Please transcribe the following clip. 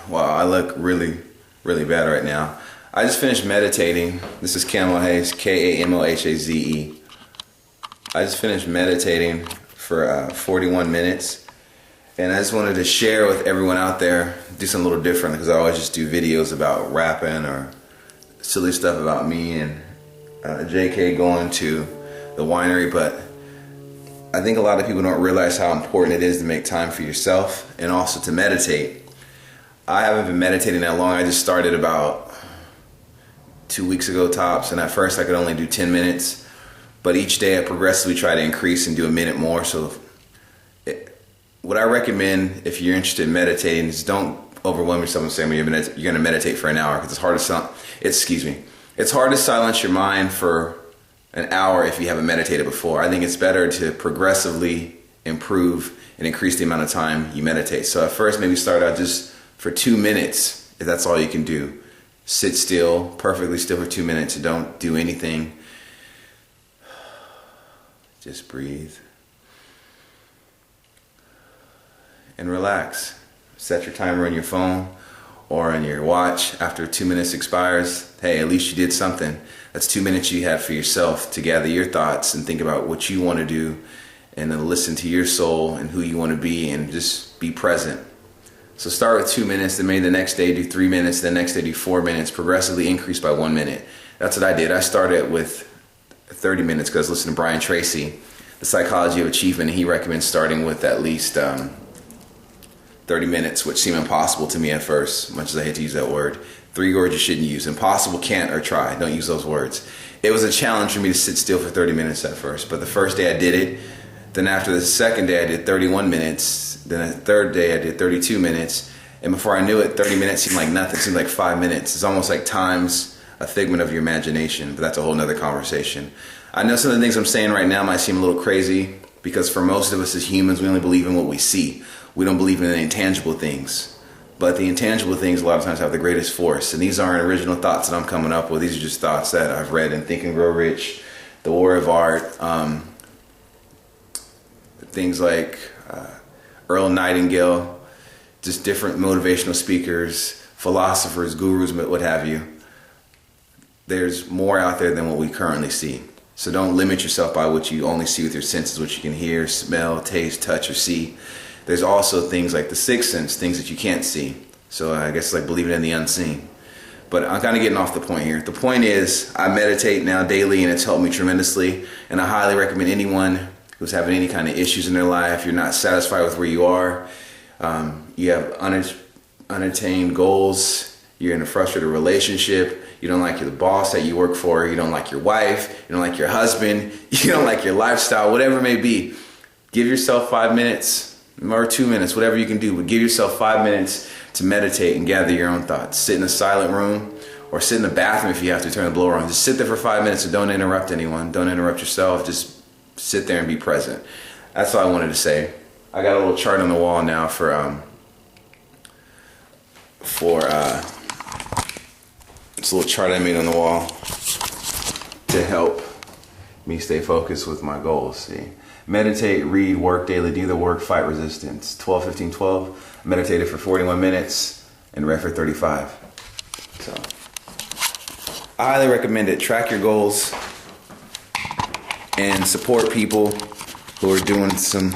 Wow, I look really, really bad right now. I just finished meditating. This is KAMO HAZE, KAMOHAZE. I just finished meditating for 41 minutes. And I just wanted to share with everyone out there, do something a little different, because I always just do videos about rapping or silly stuff about me and JK going to the winery. But I think a lot of people don't realize how important it is to make time for yourself and also to meditate. I haven't been meditating that long. I just started about 2 weeks ago tops, and at first I could only do 10 minutes, but each day I progressively try to increase and do a minute more. So what I recommend if you're interested in meditating is don't overwhelm yourself and say you're going to meditate for an hour, because it's hard to silence your mind for an hour if you haven't meditated before. I think it's better to progressively improve and increase the amount of time you meditate. So at first maybe start out just for 2 minutes, if that's all you can do. Sit still, perfectly still for 2 minutes, and don't do anything. Just breathe. And relax. Set your timer on your phone or on your watch. After 2 minutes expires, hey, at least you did something. That's 2 minutes you have for yourself to gather your thoughts and think about what you want to do, and then listen to your soul and who you want to be, and just be present. So start with 2 minutes, then maybe the next day do 3 minutes, then the next day do 4 minutes, progressively increase by 1 minute. That's what I did. I started with 30 minutes because I was listening to Brian Tracy, The Psychology of Achievement, and he recommends starting with at least 30 minutes, which seemed impossible to me at first, much as I hate to use that word. 3 words you shouldn't use: impossible, can't, or try. Don't use those words. It was a challenge for me to sit still for 30 minutes at first, but the first day I did it. Then after the second day I did 31 minutes. Then the third day I did 32 minutes. And before I knew it, 30 minutes seemed like nothing. It seemed like 5 minutes. It's almost like time's a figment of your imagination, but that's a whole nother conversation. I know some of the things I'm saying right now might seem a little crazy, because for most of us as humans, we only believe in what we see. We don't believe in the intangible things. But the intangible things a lot of times have the greatest force. And these aren't original thoughts that I'm coming up with. These are just thoughts that I've read in Think and Grow Rich, The War of Art, things like Earl Nightingale, just different motivational speakers, philosophers, gurus, what have you. There's more out there than what we currently see. So don't limit yourself by what you only see with your senses, what you can hear, smell, taste, touch, or see. There's also things like the sixth sense, things that you can't see. So I guess it's like believing in the unseen. But I'm kind of getting off the point here. The point is, I meditate now daily, and it's helped me tremendously. And I highly recommend anyone who's having any kind of issues in their life, you're not satisfied with where you are, you have unattained goals, you're in a frustrated relationship, you don't like the boss that you work for, you don't like your wife, you don't like your husband, you don't like your lifestyle, whatever it may be, give yourself 5 minutes or 2 minutes, whatever you can do, but give yourself 5 minutes to meditate and gather your own thoughts. Sit in a silent room, or sit in the bathroom if you have to, turn the blower on. Just sit there for 5 minutes and don't interrupt anyone, don't interrupt yourself, just sit there and be present. That's all I wanted to say. I got a little chart on the wall now for it's a little chart I made on the wall to help me stay focused with my goals. See, meditate, read, work daily, do the work, fight resistance. 12, 15, 12. Meditated for 41 minutes and read for 35. So I highly recommend it. Track your goals and support people who are doing some